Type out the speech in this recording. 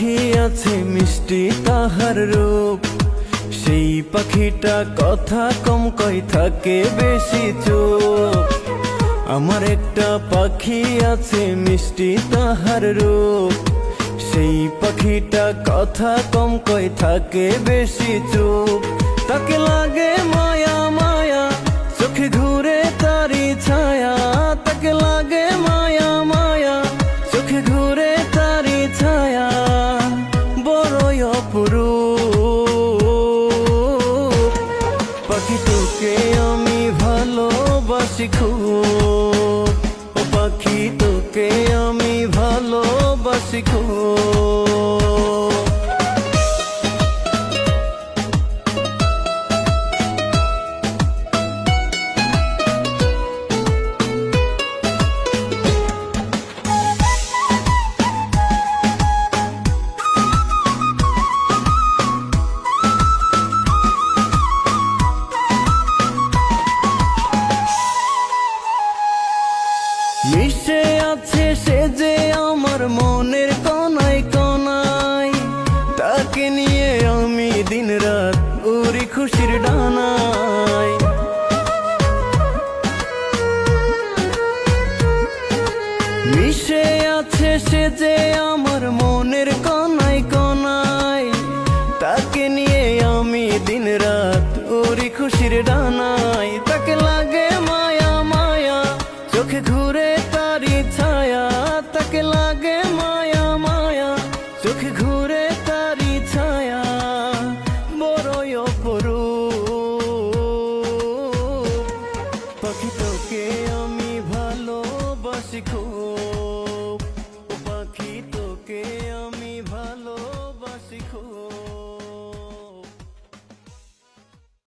পাখি আছে মিষ্টি তাহার রূপ, সেই পাখিটা কথা কম কই থাকে বেশি চুপ। আমার একটা পাখি আছে মিষ্টি তাহার রূপ, সেই পাখিটা কথা কম কই থাকে বেশি চুপ। তাকে লাগে মায়া মায়া, চোখে ঘুরে তারি ছায়া। তাকে লাগে মায়া মায়া, চোখে ঘুরে তারি ছায়া। বড়ই অপরূপ পাখি, তোকে আমি ভালোবাসি খুব। ও পাখি, তোকে আমি ভালোবাসি খুব। মিশে আছে সে যে আমার মনের কোনায় কোনায়, তাকে নিয়ে আমি দিন রাত উড়ি খুশির ডানায়। মিশে আছে সে যে আমার মনের কোনায় কোনায়, তাকে নিয়ে আমি দিন রাত উড়ি খুশির ডানায়। তাকে লাগে মায়া মায়া, চোখে ঘুরে তারি ছায়া। তাকে লাগে মায়া মায়া, চোখে ঘুরে তারি ছায়া। বড়ই অপরূপ পাখি, তোকে আমি ভালোবাসি খুব।